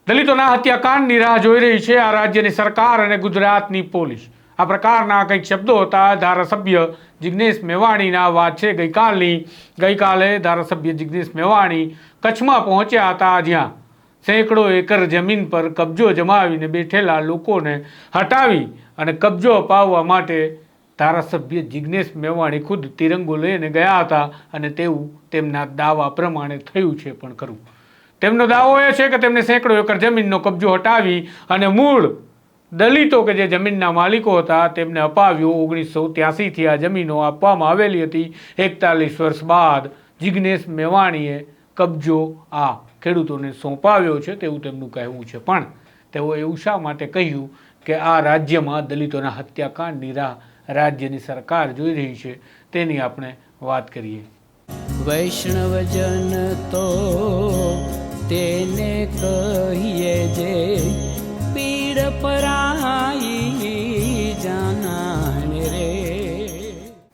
દલિતોના હત્યાકાંડની રાહ જોઈ રહી છે આ રાજ્યની સરકાર અને ગુજરાતની પોલીસ। આ પ્રકારના કંઈક શબ્દો હતા ધારાસભ્ય જિગ્નેશ મેવાણીના વાત છે ગઈકાલે ધારાસભ્ય જિગ્નેશ મેવાણી કચ્છમાં પહોંચ્યા હતા, જ્યાં સેંકડો એકર જમીન પર કબજો જમાવીને બેઠેલા લોકોને હટાવી અને કબજો અપાવવા માટે ધારાસભ્ય જિગ્નેશ મેવાણી ખુદ તિરંગો લઈને ગયા હતા અને તેવું તેમના દાવા પ્રમાણે થયું છે પણ ખરું। તેમનો દાવો એ છે કે તેમને સેંકડો એકર જમીનનો કબજો હટાવી અને મૂળ દલિતો કે જે જમીનના માલિકો હતા તેમને અપાવ્યો। 1983થી આ જમીનો આપવામાં આવેલી હતી। 41 વર્ષ બાદ જિગ્નેશ મેવાણીએ કબજો આ ખેડૂતોને સોંપાવ્યો છે તેવું તેમનું કહેવું છે, પણ તેઓ એવું શા માટે કહ્યું કે આ રાજ્યમાં દલિતોના હત્યાકાંડની રાહ રાજ્યની સરકાર જોઈ રહી છે તેની આપણે વાત કરીએ। વૈષ્ણવજન તો તેને કહીએ જે પીડ પરાઈ જાનાને રે।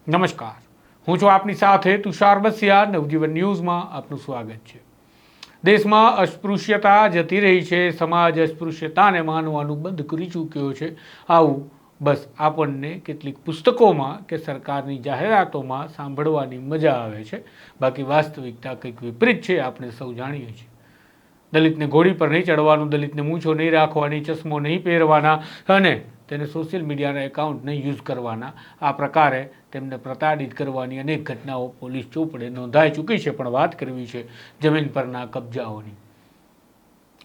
નમસ્કાર, હું છું આપની સાથે તુષાર બસિયા। નવજીવન ન્યૂઝમાં આપનું સ્વાગત છે। દેશમાં અસ્પૃશ્યતા જતી રહી છે, સમાજ અસ્પૃશ્યતાને માનવાનું બંધ કરી ચૂક્યો છે। આવું બસ આપણને કેટલીક પુસ્તકોમાં કે સરકારની જાહેરાતોમાં સાંભળવાની મજા આવે છે, બાકી વાસ્તવિકતા કંઈક વિપરીત છે, આપણે સૌ જાણીએ છીએ। દલિતને ઘોડી પર નહીં ચડવાનું, દલિતને મૂછો નહીં રાખવાની, ચશ્મો નહીં પહેરવાના અને તેને સોશિયલ મીડિયાના એકાઉન્ટ નહીં યુઝ કરવાના, આ પ્રકારે તેમને પ્રતાડિત કરવાની અનેક ઘટનાઓ પોલીસ ચોપડે નોંધાઈ ચૂકી છે। પણ વાત કરવી છે જમીન પરના કબજાઓની।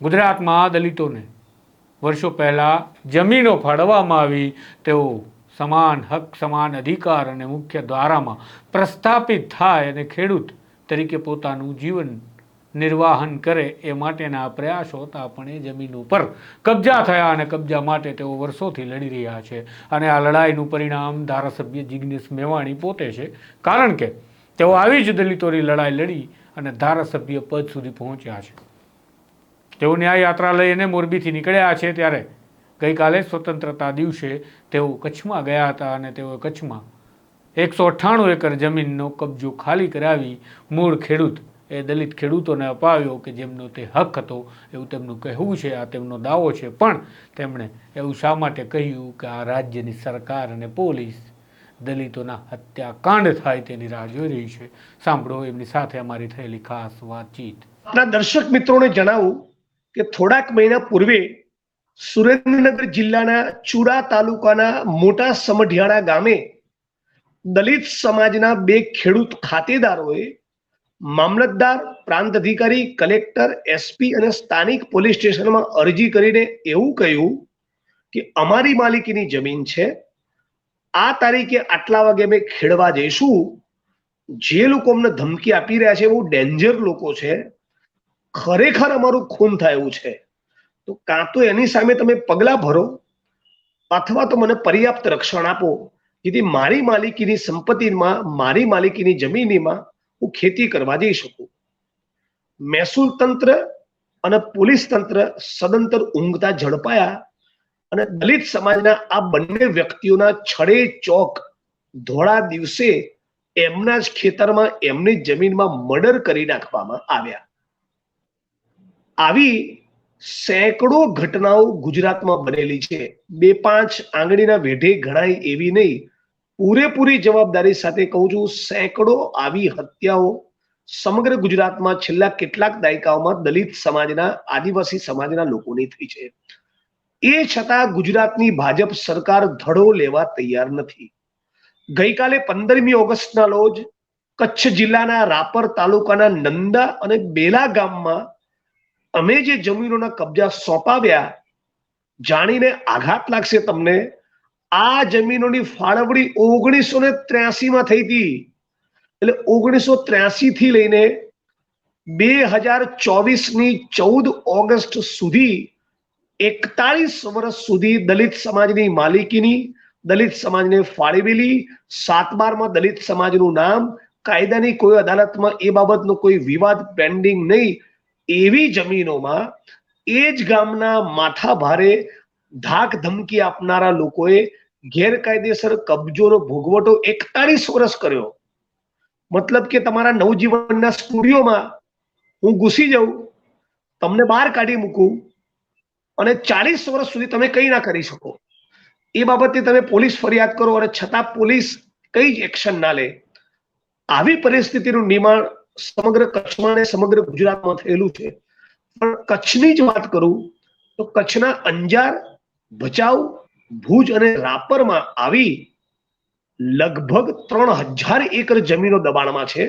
ગુજરાતમાં દલિતોને વર્ષો પહેલાં જમીનો ફાળવવામાં આવી, તેઓ સમાન હક, સમાન અધિકાર અને મુખ્ય દ્વારામાં પ્રસ્થાપિત થાય અને ખેડૂત તરીકે પોતાનું જીવન નિર્વાહન કરે એ માટેના પ્રયાસો હતા, પણ એ જમીનો પર કબજા થયા અને કબજા માટે તેઓ વર્ષોથી લડી રહ્યા છે। અને આ લડાઈનું પરિણામ ધારાસભ્ય જિગ્નેશ મેવાણી પોતે છે, કારણ કે તેઓ આવી જ દલિતોની લડાઈ લડી અને ધારાસભ્ય પદ સુધી પહોંચ્યા છે। તેઓ ન્યાય યાત્રા લઈને મોરબીથી નીકળ્યા છે, ત્યારે ગઈકાલે સ્વતંત્રતા દિવસે તેઓ કચ્છમાં ગયા હતા અને તેઓ કચ્છમાં 198 એકર જમીનનો કબજો ખાલી કરાવી મૂળ ખેડૂત એ દલિત ખેડૂતોને અપાવ્યો કે જેમનો તે હક હતો એવું તેમનું કહેવું છે, આ તેમનો દાવો છે। પણ તેમણે એવું શા માટે કહ્યું કે આ રાજ્યની સરકાર અને પોલીસ દલિતોના હત્યાકાંડ થાય તેની રાહ જોઈ રહી છે? સાંભળો એમની સાથે અમારી થયેલી ખાસ વાતચીત। આપણા દર્શક મિત્રોને જણાવું કે થોડાક મહિના પૂર્વે સુરેન્દ્રનગર જિલ્લાના ચુરા તાલુકાના મોટા સમઢિયાળા ગામે દલિત સમાજના 2 ખેડૂત ખાતેદારોએ મામલતદાર, પ્રાંત અધિકારી, કલેક્ટર, એસપી અને સ્થાનિક પોલીસ સ્ટેશનમાં અરજી કરીને એવું કહ્યું કે અમારી માલિકીની જમીન છે, આ તારીખે આટલા વાગે અમે ખેડવા જઈશું। જે લોકો અમને ધમકી આપી રહ્યા છે બહુ ડેન્જર લોકો છે, ખરેખર અમારું ખૂન થાય એવું છે, તો કાં તો એની સામે તમે પગલાં ભરો અથવા તો મને પર્યાપ્ત રક્ષણ આપો, જેથી મારી માલિકીની સંપત્તિમાં, મારી માલિકીની જમીનમાં હું ખેતી કરવા જઈ શકું। મહેસૂલ તંત્ર અને પોલીસ તંત્ર સદંતર ઊંઘતા ઝડપાયા અને દલિત સમાજના આ બંને વ્યક્તિઓના છડે ચોક ધોળા દિવસે એમના જ ખેતરમાં, એમની જમીનમાં મર્ડર કરી નાખવામાં આવ્યા। આવી સેંકડો ઘટનાઓ ગુજરાતમાં બનેલી છે। 2-5 આંગળીના વેઢે ગણાય એવી નહીં, પૂરેપૂરી જવાબદારી સાથે કહું છું, સેંકડો આવી હત્યાઓ સમગ્ર ગુજરાતમાં છેલ્લા કેટલાક દાયકાઓમાં દલિત સમાજના, આદિવાસી સમાજના લોકોની થઈ છે। એ છતાં ગુજરાતની ભાજપ સરકાર ધડો લેવા તૈયાર નથી। ગઈકાલે 15મી ઓગસ્ટના રોજ કચ્છ જિલ્લાના રાપર તાલુકાના નંદા અને બેલા ગામમાં અમે જે જમીનોના કબજા સોંપાવ્યા, જાણીને આઘાત લાગશે તમને, આ જમીનોની ફાળવણી 1983માં થઈ હતી। એટલે 1983 થી લઈને 2024ની 14 ઓગસ્ટ સુધી 41 વર્ષ સુધી દલિત સમાજની માલિકીની, દલિત સમાજને ફાળવેલી, 7/12માં દલિત સમાજનું નામ, કાયદાની કોઈ અદાલતમાં એ બાબતનો કોઈ વિવાદ પેન્ડિંગ નહીં, એવી જમીનોમાં એ જ ગામના માથા ભારે ધાક ધમકી આપનારા લોકોએ ગેરકાયદેસર કબજોનો ભોગવટો 41 વર્ષ કર્યો। મતલબ કે તમારા નવજીવનના સ્ટુડિયોમાં હું ઘૂસી જાઉં, તમને બહાર કાઢી મૂકું અને 40 વર્ષ સુધી તમે કંઈ ના કરી શકો. એ બાબતે તમે પોલીસ ફરિયાદ કરો અને છતાં પોલીસ કઈ જ એક્શન ના લે. આવી પરિસ્થિતિનું નિર્માણ સમગ્ર કચ્છમાં અને સમગ્ર ગુજરાતમાં થયેલું છે. પણ કચ્છની જ વાત કરું તો કચ્છના અંજાર, ભચાઉ, ભુજ અને રાપરમાં આવી લગભગ 3000 એકર જમીનો દબાણમાં છે.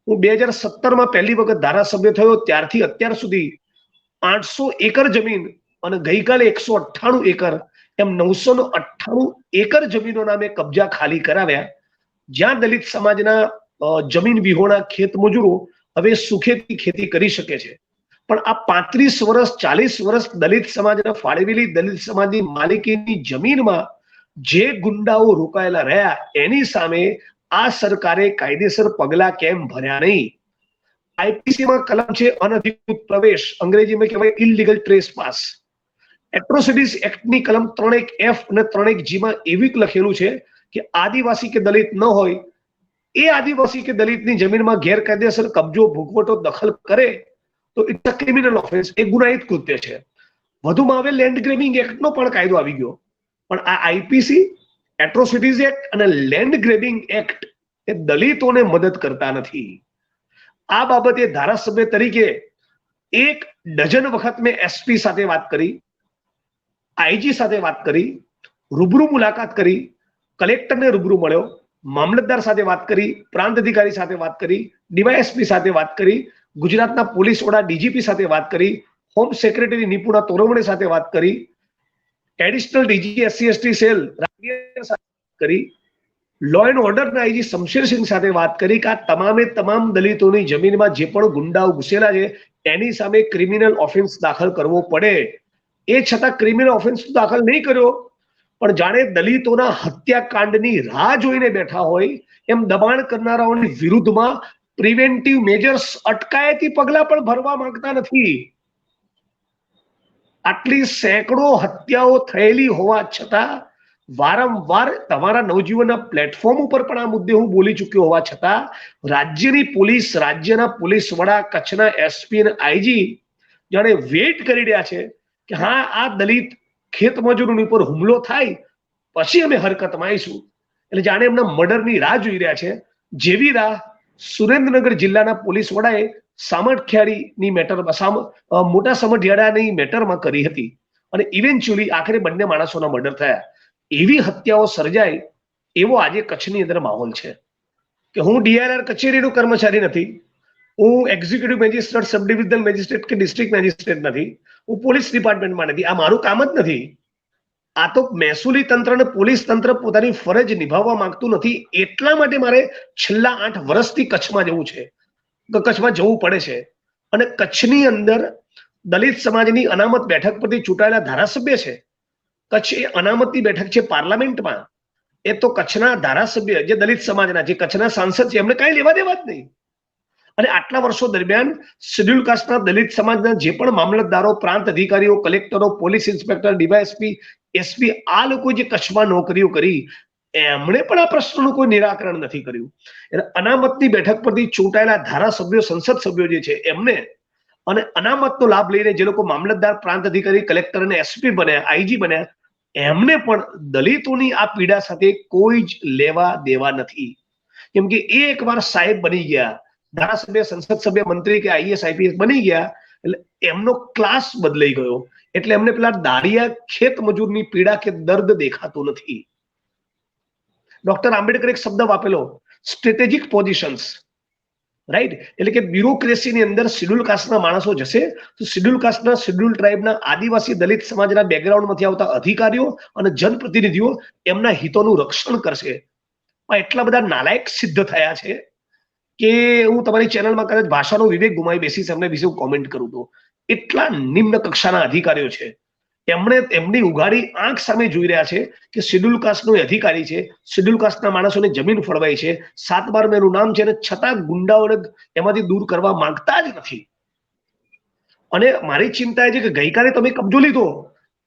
હું 2017માં પહેલી વખત ધારાસભ્ય થયો ત્યારથી અત્યાર સુધી 800 એકર જમીન અને ગઈકાલે 198 એકર એમ 998 એકર જમીનોના મેં કબજા ખાલી કરાવ્યા. જ્યાં દલિત સમાજના જમીન વિહોણા ખેત મજૂરો હવે સુખેથી ખેતી કરી શકે છે. પણ આ 35 વર્ષ 40 વર્ષ દલિત સમાજના ફાળવેલી દલિત સમાજની માલિકીની જમીનમાં જે ગુંડાઓ રોકાયેલા રહ્યા એની સામે આ સરકારે કાયદેસર પગલા કેમ ભર્યા નહીં? આઈપીસીમાં કલમ છે અનધિકૃત પ્રવેશ, અંગ્રેજીમાં કહેવાય ઇલીગલ ટ્રેસપાસ. એટ્રોસિટીઝ એક્ટની કલમ 31F અને 31G માં એવું લખેલું છે કે આદિવાસી કે દલિત ન હોય એ આદિવાસી કે દલિતની જમીનમાં ગેરકાયદેસર કબજો, ભૂખવટો, દખલ કરે તો ઇટ્સ અ ક્રિમિનલ ઓફેન્સ, એ ગુનાહિત કૃત્ય છે. વધુમાં હવે લેન્ડ ગ્રેબિંગ એક્ટનો પણ કાયદો આવી ગયો. પણ આ આઈપીસી, એટ્રોસિટીઝ એક્ટ અને લેન્ડ ગ્રેબિંગ એક્ટ એ દલિતોને મદદ કરતા નથી. આ બાબતે ધારાસભ્ય તરીકે 1 ડઝન વખત મેં એસપી સાથે વાત કરી, આઈજી સાથે વાત કરી, રૂબરૂ મુલાકાત કરી, કલેક્ટરને રૂબરૂ મળ્યો, મામલતદાર સાથે વાત કરી, પ્રાંત અધિકારી સાથે વાત કરી, ડીવાયએસપી સાથે વાત કરી, ગુજરાતના પોલીસ વડા ડીજીપી સાથે વાત કરી, હોમ સેક્રેટરી નિપુણા તોરવણે સાથે વાત કરી, એડિશનલ ડીજી SC/ST સેલ સાથે કરી, લો એન્ડ ઓર્ડરના આઈજી શમશેરસિંહ સાથે વાત કરી કે આ તમામે તમામ દલિતોની જમીનમાં જે પણ ગુંડાઓ ઘૂસેલા છે એની સામે ક્રિમિનલ ઓફેન્સ દાખલ કરવો પડે. એ છતાં ક્રિમિનલ ઓફેન્સ દાખલ નહીં કર્યો, પણ જાણે દલિતોના હત્યાકાંડની રાહ જોઈને બેઠા હોય એમ દબાણ કરનારાઓની વિરુદ્ધમાં પ્રિવેન્ટિવ મેજર્સ, અટકાયતી પગલા પણ ભરવા માંગતા નથી. આટલી સેંકડો હત્યાઓ થયેલી હોવા છતાં વારંવાર તમારા નવજીવનના પ્લેટફોર્મ ઉપર પણ આ મુદ્દે હું બોલી ચૂક્યો હોવા છતાં રાજ્યની પોલીસ, રાજ્યના પોલીસ વડા, કચ્છના એસપી અને આઈજી જાણે વેઇટ કરી રહ્યા છે કે હા આ દલિત ખેત મજૂરોની ઉપર હુમલો થાય પછી અમે હરકતમાં આવીશું. એટલે જાણે એમના મર્ડરની રાહ જોઈ રહ્યા છે. જેવી રાહ સુરેન્દ્રનગર જિલ્લાના પોલીસ વડાએ સામખિયાળીની મેટરમાં, મોટા સમઢિયાળાની મેટરમાં કરી હતી અને ઇવેન્ચ્યુઅલી આખરે બંને માણસોના મર્ડર થયા. એવી હત્યાઓ સર્જાય એવો આજે કચ્છની અંદર માહોલ છે કે હું ડીઆરઆર કચેરીનો કર્મચારી નથી, હું executive magistrate, sub divisional magistrate કે ડિસ્ટ્રિક્ટ મેજિસ્ટ્રેટ નથી, હું પોલીસ ડિપાર્ટમેન્ટમાં નથી. આ મારું કામ જ નથી. આ તો મહેસૂલી તંત્ર અને પોલીસ તંત્ર પોતાની ફરજ નિભાવવા માંગતું નથી. એટલા માટે મારે છેલ્લા 8 વર્ષથી કચ્છમાં જવું છે, કચ્છમાં જવું પડે છે. અને કચ્છની અંદર દલિત સમાજની અનામત બેઠક પરથી ચૂંટાયેલા ધારાસભ્ય છે. કચ્છ એ અનામતની બેઠક છે પાર્લામેન્ટમાં. એ તો કચ્છના ધારાસભ્ય જે દલિત સમાજના, જે કચ્છના સાંસદ છે, એમને કઈ લેવા દેવા જ નહીં. અને આટલા વર્ષો દરમિયાન શેડ્યુલ કાસ્ટના દલિત સમાજના જે પણ મામલતદારો, પ્રાંત અધિકારીઓ, કલેક્ટરો, પોલીસ ઇન્સ્પેક્ટર, ડીવાયએસપી, એસપી, આ લોકો જે કચ્છમાં નોકરીઓ કરી એમણે પણ આ પ્રશ્નનું કોઈ નિરાકરણ નથી કર્યું. એટલે અનામતની બેઠક પરથી ચૂંટાયેલા ધારાસભ્યો, સંસદ સભ્યો જે છે એમને અને અનામતનો લાભ લઈને જે લોકો મામલતદાર, પ્રાંત અધિકારી, કલેક્ટર અને એસપી બન્યા, આઈજી બન્યા, એમને પણ દલિતોની આ પીડા સાથે કોઈ જ લેવા દેવા નથી. કેમ કે એ એકવાર સાહેબ બની ગયા, ધારાસભ્ય, સંસદ સભ્ય, મંત્રી કે આઈએસ આઈપીએસ બની ગયા એટલે એમનો ક્લાસ બદલાઈ ગયો. એટલે એમને પેલા દાળિયા ખેત મજૂરની પીડા કે દર્દ દેખાતું નથી. ડોક્ટર આંબેડકર એક શબ્દ વાપરેલો, સ્ટ્રેટેજિક પોઝિશન્સ, રાઈટ? એટલે કે બ્યુરોક્રેસીની અંદર શેડ્યુલ કાસ્ટના માણસો જશે તો શેડ્યુલ કાસ્ટના, શેડ્યુલ ટ્રાઇબના, આદિવાસી દલિત સમાજના બેકગ્રાઉન્ડમાંથી આવતા અધિકારીઓ અને જનપ્રતિનિધિઓ એમના હિતોનું રક્ષણ કરશે. એટલા બધા નાલાયક સિદ્ધ થયા છે કે હું તમારી ચેનલમાં કદાચ ભાષાનો વિવેક ગુમાવી બેસીશ એમને વિશે હું કોમેન્ટ કરું તો. એટલા નિમ્ન કક્ષાના અધિકારીઓ છે, એમણે એમની ઉઘાડી આંખ સામે જોઈ રહ્યા છે કે શેડ્યુલ કાસ્ટનો અધિકારી છે, શેડ્યુલ કાસ્ટના માણસોને જમીન ફળવાઈ છે, 7/12 એનું નામ છે, અને છતાં ગુંડાઓને એમાંથી દૂર કરવા માંગતા જ નથી. અને મારી ચિંતા એ છે કે ગઈકાલે તમે કબજો લીધો,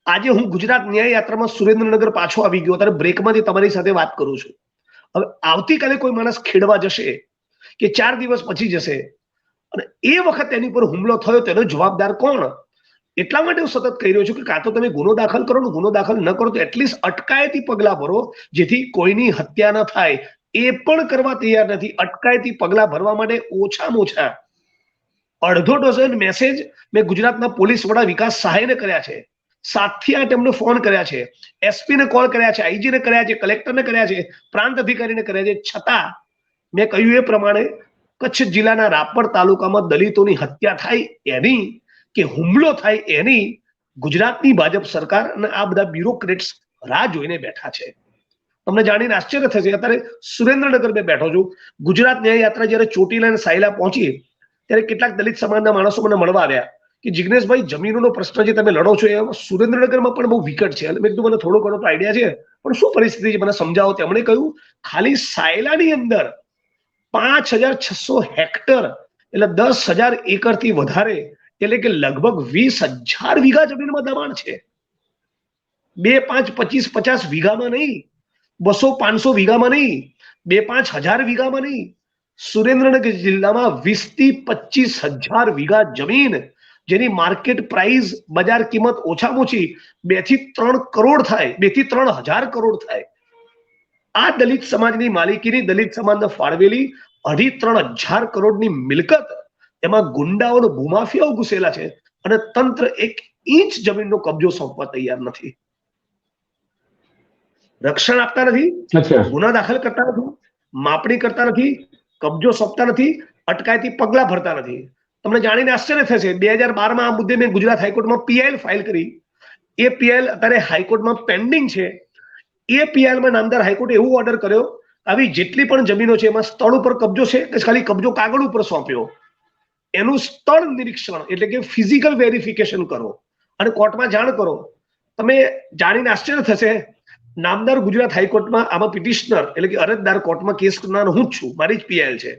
આજે હું ગુજરાત ન્યાય યાત્રામાં સુરેન્દ્રનગર પાછો આવી ગયો, ત્યારે બ્રેકમાંથી તમારી સાથે વાત કરું છું. હવે આવતીકાલે કોઈ માણસ ખેડવા જશે કે 4 દિવસ પછી જશે અને એ વખત એની પર હુમલો થયો તેનો જવાબદાર કોણ? એટલા માટે હું સતત કહી રહ્યો છું કે કાં તો તમે ગુનો દાખલ કરો ને ગુનો દાખલ ન કરો તો એટલીસ્ટ અટકાયતી પગલા ભરો, જેથી કોઈની હત્યા ન થાય. એ પણ કરવા તૈયાર નથી. અટકાયતી પગલા ભરવા માટે ઓછામાં ઓછા 1.5 ડઝન મેસેજ મેં ગુજરાતના પોલીસ વડા વિકાસ સહાયને કર્યા છે. 7 થી 8 એમને ફોન કર્યા છે, એસપી ને કોલ કર્યા છે, આઈજી ને કર્યા છે, કલેક્ટરને કર્યા છે, પ્રાંત અધિકારીને કર્યા છે. છતાં મેં કહ્યું એ પ્રમાણે કચ્છ જિલ્લાના રાપર તાલુકામાં દલિતોની હત્યા થાય એની કે હુમલો થાય એની ગુજરાતની ભાજપ સરકાર અને આ બધા બ્યુરોક્રેટ્સ રાહ જોઈને બેઠા છે. તમને જાણીને આશ્ચર્ય થશે, અત્યારે સુરેન્દ્રનગર મેં બેઠો છું. ગુજરાત ન્યાય યાત્રા જ્યારે ચોટીલા અને સાયલા પહોંચી ત્યારે કેટલાક દલિત સમાજના માણસો મને મળવા આવ્યા કે જિગ્નેશભાઈ, જમીનનો પ્રશ્ન જે તમે લડો છો એ સુરેન્દ્રનગરમાં પણ બહુ વિકટ છે. મેં કીધું મને થોડો ઘણો તો આઈડિયા છે, પણ શું પરિસ્થિતિ છે મને સમજાવો. તેમણે કહ્યું ખાલી સાયલાની અંદર 5,600 હેક્ટર એટલે 10,000 એકર થી વધારે, એટલે કે લગભગ 20,000 વીઘા જમીનમાં દબાણ છે. 2, 5, 25, 50 વીઘામાં નહીં, 200, 500 વીઘામાં નહીં, 2, 5 હજાર વીઘામાં નહીં. સુરેન્દ્રનગર જિલ્લામાં 20 થી 25,000 વીઘા જમીન, જેની માર્કેટ પ્રાઇસ બજાર કિંમત ઓછામાં ઓછી 2 થી 3 કરોડ થાય, 2 થી 3,000 કરોડ થાય. આ દલિત સમાજની માલિકીની, દલિત સમાજને ફાળવેલી 2,5-3,000 કરોડની મિલકત, એમાં ગુંડાઓનો ભૂમાફિયાઓ ઘૂસેલા છે અને તંત્ર 1 ઇંચ જમીનનો કબજો સોંપવા તૈયાર નથી. રક્ષણ આપતા નથી, ગુના દાખલ કરતા નથી, માપણી કરતા નથી, કબજો સોંપતા નથી, અટકાયતી પગલા ભરતા નથી. તમને જાણીને આશ્ચર્ય થશે, 2012માં આ મુદ્દે મેં ગુજરાત હાઈકોર્ટમાં પીઆઈએલ ફાઇલ કરી. એ પીઆઈએલ અત્યારે હાઈકોર્ટમાં પેન્ડિંગ છે. એ પીઆઈએલમાં નામદાર હાઈકોર્ટે એવો ઓર્ડર કર્યો, આવી જેટલી પણ જમીનો છે એમાં સ્થળ ઉપર કબજો છે કે ખાલી કબજો કાગળ ઉપર સોંપ્યો, એનું સ્થળ નિરીક્ષણ એટલે કે ફિઝિકલ વેરિફિકેશન કરો અને કોર્ટમાં જાણ કરો. તમે જાણીને આશ્ચર્ય થશે, નામદાર ગુજરાત હાઈકોર્ટમાં આમાં પિટિશનર એટલે કે અરજદાર કોર્ટમાં કેસ કરનાર હું જ છું, મારી જ પીઆઈએલ છે.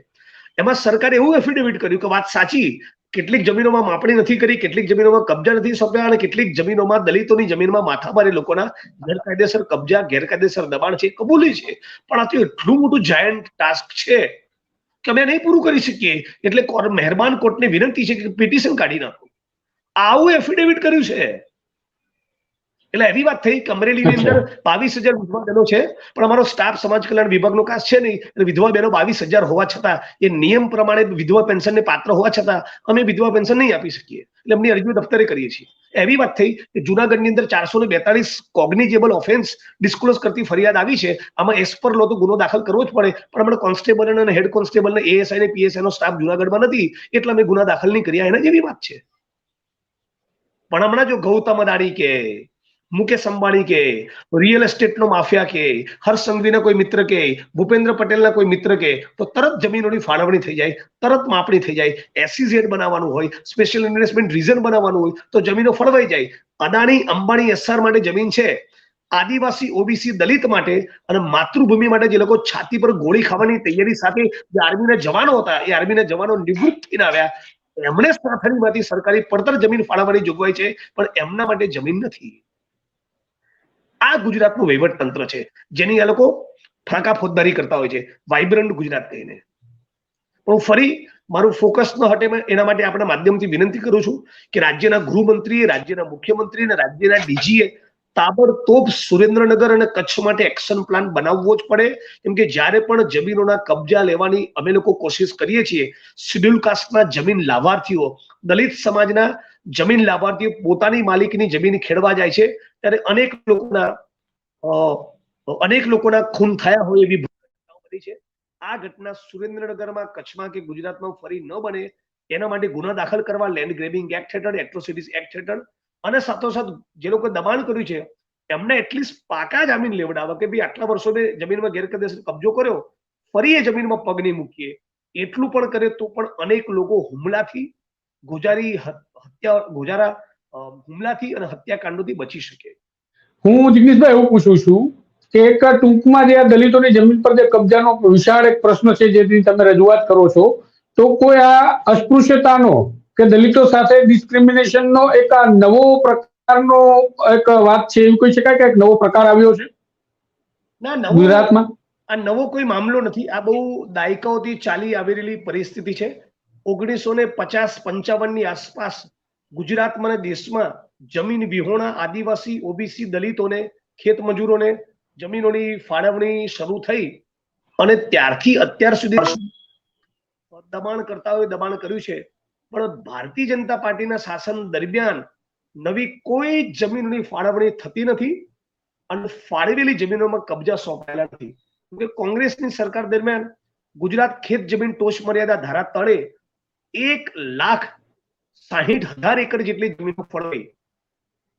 એમાં સરકારે એવું એફિડેવિટ કર્યું કે વાત સાચી, કેટલીક જમીનોમાં માપણી નથી કરી, કેટલીક જમીનોમાં કબજા નથી સોંપ્યા અને કેટલીક જમીનોમાં દલિતોની જમીનમાં માથાભારે લોકોના ગેરકાયદેસર કબજા, ગેરકાયદેસર દબાણ છે, કબૂલી છે. પણ આ તો એટલું મોટું જાયન્ટ ટાસ્ક છે કે અમે નહીં પૂરું કરી શકીએ, એટલે મહેરબાન કોર્ટને વિનંતી છે કે પિટિશન કાઢી નાખો. આવું એફિડેવિટ કર્યું છે. એટલે એવી વાત થઈ કે અમરેલીની અંદર 22,000 વિધવા બહેનો છે, પણ અમારો સ્ટાફ સમાજ કલ્યાણ વિભાગનો કાસ્ટ છે નહીં, એટલે વિધવા બહેનો 22,000 હોવા છતાં, એ નિયમ પ્રમાણે વિધવા પેન્શનને પાત્ર હોવા છતાં અમે વિધવા પેન્શન નહીં આપી શકીએ. એટલે એમની અરજીઓ દફતરે કરીએ છીએ. એવી વાત થઈ કે જુનાગઢની અંદર 442 કોગ્નિઝેબલ ઓફેન્સ ડિસ્ક્લોઝ કરતી ફરિયાદ આવી છે. આમાં એસ પર લો તો ગુનો દાખલ કરવો જ પડે, પણ હમણાં કોન્સ્ટેબલ અને હેડ કોન્સ્ટેબલ ને એએસઆઈ ને પીએસઆઈ નો સ્ટાફ જુનાગઢમાં નથી, એટલે અમે ગુના દાખલ નહીં કર્યા. એના જેવી વાત છે. પણ હમણાં જો ગૌતમ અદાણી કે મુકેશ અંબાણી કે રિયલ એસ્ટેટ નો માફિયા કે હર્ષ સંઘવીના કોઈ મિત્ર કે ભૂપેન્દ્ર પટેલના કોઈ મિત્ર કે તો તરત જમીનોની ફાળવણી થઈ જાય, તરત માપણી થઈ જાય. એસઈઝેડ બનાવવાનું હોય, સ્પેશિયલ ઇન્વેસ્ટમેન્ટ રીઝન બનાવવાનું હોય તો જમીનો ફળવાઈ જાય. અદાણી અંબાણી એસઆર માટે જમીન છે, આદિવાસી ઓબીસી દલિત માટે અને માતૃભૂમિ માટે જે લોકો છાતી પર ગોળી ખાવાની તૈયારી સાથે જે આર્મીના જવાનો હતા, એ આર્મીના જવાનો નિવૃત્ત થઈને આવ્યા, એમણે સાથળીમાંથી સરકારી પડતર જમીન ફાળવવાની જોગવાઈ છે, પણ એમના માટે જમીન નથી. આ ગુજરાતનું વહીવટ તંત્ર છે, જેની આ લોકો ફાંકા ફોજદારી કરતા હોય છે, વાઇબ્રન્ટ ગુજરાત કહીને. પણ હું ફરી મારું ફોકસ ન હટે, એના માટે આપણા માધ્યમથી વિનંતી કરું છું કે રાજ્યના ગૃહમંત્રીએ, રાજ્યના મુખ્યમંત્રી અને રાજ્યના ડીજીએ તાબડતોબ સુરેન્દ્રનગર અને કચ્છ માટે એક્શન પ્લાન બનાવવો જ પડે. કેમ કે જ્યારે પણ જમીનોના કબજા લેવાની અમે લોકો કોશિશ કરીએ છીએ, શેડ્યુલ કાસ્ટના જમીન લાભાર્થીઓ, દલિત સમાજના જમીન લાભાર્થીઓ પોતાની માલિકીની જમીન ખેડવા જાય છે, ત્યારે અનેક લોકોના ખૂન થયા હોય એવી ઘટનાઓ બની છે. આ ઘટના સુરેન્દ્રનગરમાં, કચ્છમાં કે ગુજરાતમાં ફરી ન બને એના માટે ગુના દાખલ કરવા લેન્ડ ગ્રેબિંગ એક્ટ હેઠળ, એટ્રોસિટીઝ એક્ટ હેઠળ, અને સાથોસાથ જે લોકો દબાણ કર્યું છે એમને એટલીસ્ટ પાકા જામીન લેવડાવવા કે ભાઈ આટલા વર્ષો મેં જમીનમાં ગેરકાયદેસર કબજો કર્યો, ફરી એ જમીનમાં પગ નહીં મૂકીએ. એટલું પણ કરે તો પણ અનેક લોકો હુમલાથી, હુમલાથી અને હત્યાકાંડોથી બચી શકે. હું જિગ્નેશભાઈ એવું પૂછું છું કે એક ટૂંકમાં જે આ દલિતોની જમીન પર જે કબજાનો વિશાળ એક પ્રશ્ન છે, જેની તમે રજૂઆત કરો છો, તો કોઈ આ અસ્પૃશ્યતાનો કે દલિતો સાથે ડિસ્ક્રિમિનેશનનો એક આ નવો પ્રકારનો એક વાત છે, એવું કહી શકાય કે એક નવો પ્રકાર આવ્યો છે ના? ગુજરાતમાં આ નવો કોઈ મામલો નથી. આ બહુ દાયકાઓથી ચાલી આવી રહેલી પરિસ્થિતિ છે. 1950-55 ની આસપાસ ગુજરાતમાં અને દેશમાં જમીન વિહોણા આદિવાસી, ઓબીસી, દલિતોને, ખેત મજૂરોને જમીનોની ફાળવણી શરૂ થઈ અને ત્યારથી અત્યાર સુધી દબાણ કરતા દબાણ કર્યું છે. પણ ભારતીય જનતા પાર્ટીના શાસન દરમિયાન નવી કોઈ જમીનની ફાળવણી થતી નથી અને ફાળવેલી જમીનોમાં કબજા સોંપાયેલા નથી. કોંગ્રેસની સરકાર દરમિયાન ગુજરાત ખેત જમીન ટોચ મર્યાદા ધારા તળે 1,60,000 એકર જેટલી જમીનો ફળવાઈ.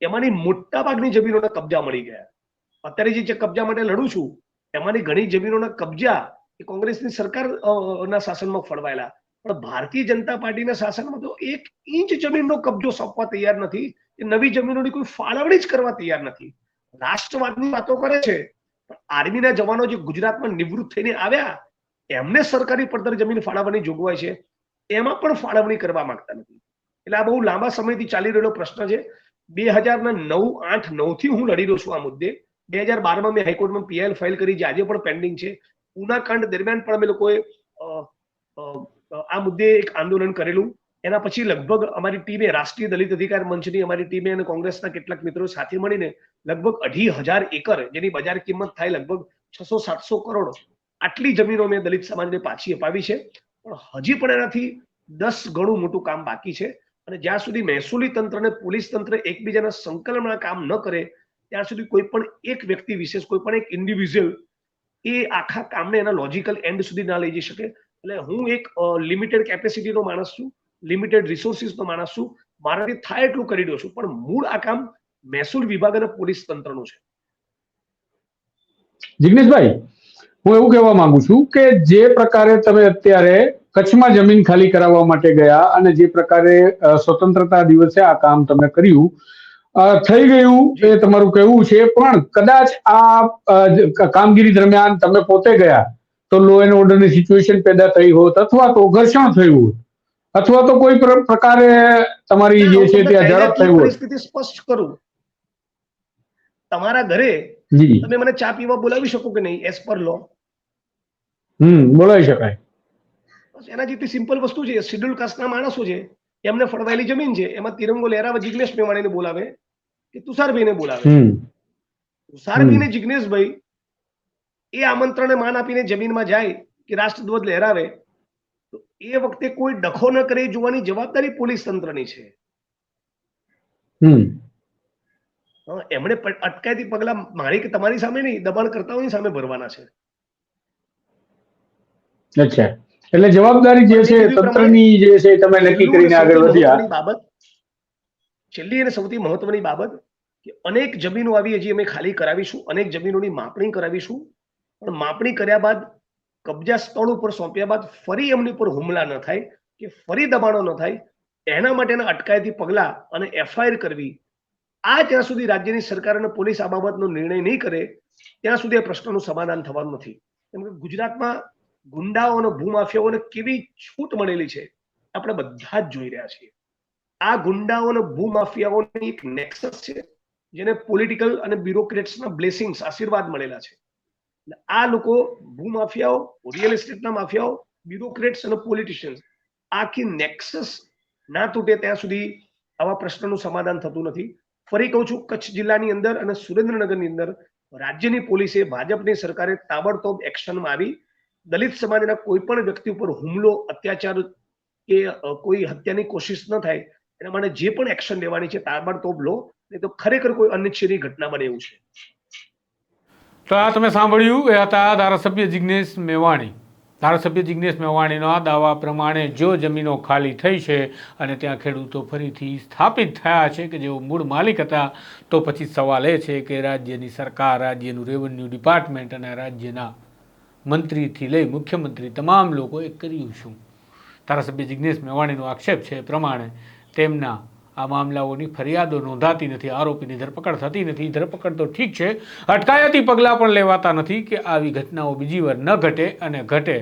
એમાંની મોટા ભાગની જમીનોના કબજા મળી ગયા. અત્યારે જે કબજા માટે લડું છું એમાંની ઘણી જમીનોના કબજા એ કોંગ્રેસની સરકાર ના શાસનમાં ફળવાયેલા. પણ ભારતીય જનતા પાર્ટીના શાસનમાં તો 1 ઇંચ જમીનનો કબજો સોંપવા તૈયાર નથી. એ નવી જમીનોની કોઈ ફાળવણી જ કરવા તૈયાર નથી. રાષ્ટ્રવાદની વાતો કરે છે. આર્મીના જવાનો જે ગુજરાતમાં નિવૃત્ત થઈને આવ્યા એમને સરકારી પડતર જમીન ફાળવવાની જોગવાઈ છે, એમાં પણ ફાળવણી કરવા માંગતા નથી. એટલે આ બહુ લાંબા સમયથી ચાલી રહેલો પ્રશ્ન છે. 2009 થી હું લડી રહ્યો છું આ મુદ્દે. 2012માં મેં હાઈકોર્ટમાં પીઆઈએલ ફાઇલ કરી, જે આજે પણ પેન્ડિંગ છે. ઉના કાંડ દરમિયાન પણ અમે લોકોએ આ મુદ્દે એક આંદોલન કરેલું. એના પછી લગભગ અમારી ટીમે, રાષ્ટ્રીય દલિત અધિકાર મંચની અમારી ટીમે અને કોંગ્રેસના કેટલાક મિત્રો સાથે મળીને લગભગ 2,500 એકર, જેની બજાર કિંમત થાય લગભગ 600-700 કરોડ, આટલી જમીનો મેં દલિત સમાજને પાછી અપાવી છે. પણ હજી પણ એનાથી 10 ગણું મોટું કામ બાકી છે. અને જ્યાં સુધી મહેસૂલી તંત્ર અને પોલીસ તંત્ર એકબીજાના સંકલનમાં કામ ન કરે ત્યાં સુધી કોઈ પણ એક વ્યક્તિ વિશેષ, કોઈ પણ એક ઇન્ડિવિજ્યુઅલ એ આખા કામને એના લોજિકલ એન્ડ સુધી ના લઈ જઈ શકે. એટલે હું એક લિમિટેડ કેપેસિટીનો માણસ છું, લિમિટેડ રિસોર્સિસનો માણસ છું. મારાથી થાય એટલું કરી દઉં છું, પણ મૂળ આ કામ મહેસૂલ વિભાગ અને પોલીસ તંત્રનું છે. જિગ્નેશભાઈ, હું એવું કહેવા માંગુ છું કે જે પ્રકારે તમે અત્યારે કચ્છમાં જમીન ખાલી કરાવવા માટે ગયા અને જે પ્રકારે સ્વતંત્રતા દિવસે આ કામ તમે કર્યું, થઈ ગયું એ તમારું કહેવું છે. પણ કદાચ આ કામગીરી દરમિયાન તમે પોતે ગયા તો લો એન્ડ ઓર્ડરની સિચ્યુએશન પેદા થઈ હોત, અથવા તો ઘર્ષણ થયું હોત, અથવા તો કોઈ પ્રકારે તમારી જે છે ત્યાં ઝડપ થઈ હોત. પરિસ્થિતિ સ્પષ્ટ કરું, તમારા ઘરે તમે મને ચા પીવા બોલાવી શકો કે નહીં એઝ પર લો? બોલાવી શકાય. એના જેટલી સિમ્પલ વસ્તુ છે. શેડ્યુલ કાસ્ટના માણસો છે, એમને ફળવાયેલી જમીન છે, એમાં તિરંગો લહેરાવા જિગ્નેશ મેવાણીને બોલાવે કે તુષારભાઈને બોલાવે? તુષારભાઈને જિગ્નેશભાઈ એ આમંત્રણને માન આપીને જમીનમાં જાય કે રાષ્ટ્રધ્વજ લહેરાવે, તો એ વખતે કોઈ ડખો ન કરે જોવાની જવાબદારી પોલીસ તંત્રની છે. એમણે અટકાયતી પગલા મારી કે તમારી સામે નહીં, દબાણકર્તાઓની સામે ભરવાના છે. અચ્છા, એટલે જવાબદારી જે છે તંત્રની જે છે તમે નક્કી કરીને આગળ વધ્યા. બાબત છેલ્લી અને સૌથી મહત્વની બાબત કે અનેક જમીનો આવી હજી અમે ખાલી કરાવીશું, અનેક જમીનોની માપણી કરાવીશું. પણ માપણી કર્યા બાદ, કબજા સ્થળ ઉપર સોંપ્યા બાદ ફરી એમની પર હુમલા ન થાય કે ફરી દબાણો ન થાય, એના માટેના અટકાયતી પગલા અને એફઆઈઆર કરવી. આ ત્યાં સુધી રાજ્યની સરકાર અને પોલીસ આ બાબતનો નિર્ણય નહીં કરે ત્યાં સુધી આ પ્રશ્નનું સમાધાન થવાનું નથી. કેમ કે ગુજરાતમાં ગુંડાઓ અને ભૂમાફિયાઓને કેવી છૂટ મળેલી છે આપણે બધા જ જોઈ રહ્યા છીએ. આ ગુંડાઓ અને ભૂમાફિયાઓની એક નેક્સસ છે જેને પોલિટિકલ અને બ્યુરોક્રેટ્સના બ્લેસિંગ્સ, આશીર્વાદ મળેલા છે. આ લોકો, ભૂમાફિયાઓ, રિયલ એસ્ટેટના માફિયાઓ, બ્યુરોક્રેટ્સ અને પોલિટિશિયન્સ, આખી નેક્સસ ના તૂટે ત્યાં સુધી આવા પ્રશ્નનું સમાધાન થતું નથી. ફરી કહું છું, કચ્છ જિલ્લાની અંદર અને સુરેન્દ્રનગરની અંદર રાજ્યની પોલીસે, ભાજપની સરકારે તાબડતોબ એક્શનમાં આવી દલિત સમાજના કોઈ પણ વ્યક્તિ ઉપર હુમલો, અત્યાચાર કે કોઈ હત્યાની કોશિશ ન થાય એના માટે જે પણ એક્શન લેવાની છે તાબડતોબ લો, નહીં તો ખરેખર કોઈ અનિચ્છનીય ઘટના બને એવું છે. તો આ તમે સાંભળ્યું, એ હતા ધારાસભ્ય જિગ્નેશ મેવાણી. ધારાસભ્ય જિગ્નેશ મેવાણીનો આ દાવા પ્રમાણે જો જમીનો ખાલી થઈ છે અને ત્યાં ખેડૂતો ફરીથી સ્થાપિત થયા છે કે જેઓ મૂળ માલિક હતા, તો પછી સવાલ એ છે કે રાજ્યની સરકાર, રાજ્યનું રેવન્યુ ડિપાર્ટમેન્ટ અને રાજ્યના મંત્રીથી લઈ મુખ્યમંત્રી તમામ લોકોએ કર્યું શું? ધારાસભ્ય જિગ્નેશ મેવાણીનો આક્ષેપ છે એ પ્રમાણે તેમના આ મામલાઓની ફરિયાદો નોંધાતી નથી, આરોપીની ધરપકડ થતી નથી. ધરપકડ તો ઠીક છે, અટકાયતી પગલાં પણ લેવાતા નથી કે આવી ઘટનાઓ બીજી વાર ન ઘટે, અને ઘટે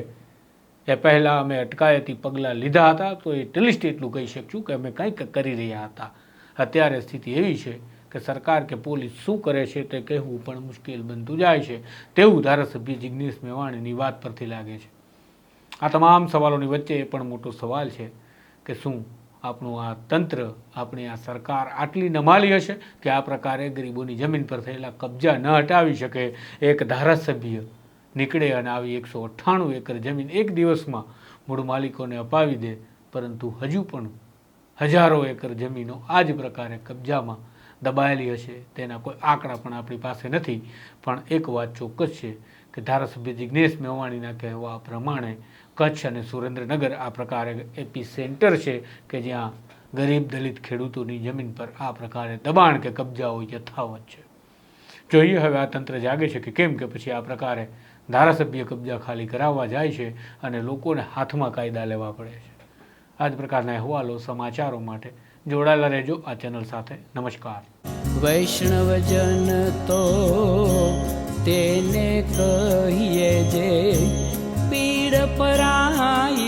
એ પહેલાં અમે અટકાયતી પગલાં લીધા હતા તો એટલીસ્ટ એટલું કહી શકશું કે અમે કંઈક કરી રહ્યા હતા. અત્યારે સ્થિતિ એવી છે કે સરકાર કે પોલીસ શું કરે છે તે કહેવું પણ મુશ્કેલ બનતું જાય છે, તેવું ધારાસભ્ય જિગ્નેશ મેવાણીની વાત પરથી લાગે છે. આ તમામ સવાલોની વચ્ચે એ પણ મોટો સવાલ છે કે શું આપણું આ તંત્ર, આપણી આ સરકાર આટલી નમાલી હશે કે આ પ્રકારે ગરીબોની જમીન પર થયેલા કબજા ન હટાવી શકે? એક ધારાસભ્ય નીકળે અને આવી 198 એકર જમીન એક દિવસમાં મૂળ માલિકોને અપાવી દે, પરંતુ હજુ પણ હજારો એકર જમીનો આ જ પ્રકારે કબજામાં દબાયેલી હશે. તેના કોઈ આંકડા પણ આપણી પાસે નથી. પણ એક વાત ચોક્કસ છે કે ધારાસભ્ય જિજ્ઞેશ મેવાણીના કહેવા પ્રમાણે કચ્છ અને સુરેન્દ્રનગર આ પ્રકારે એપી સેન્ટર છે કે જ્યાં ગરીબ દલિત ખેડૂતોની જમીન પર આ પ્રકારે દબાણ કે કબજાઓ યથાવત છે. જોઈએ હવે આ તંત્ર જાગે છે કે કેમ, કે પછી આ પ્રકારે ધારાસભ્ય કબજા ખાલી કરાવવા જાય છે અને લોકોને હાથમાં કાયદા લેવા પડે છે. આ જ પ્રકારના અહેવાલો, સમાચારો માટે જોડાયેલા રહેજો આ ચેનલ સાથે. નમસ્કાર. વૈષ્ણવજન તો તેને કહીએ જે પીડ પરાઈ.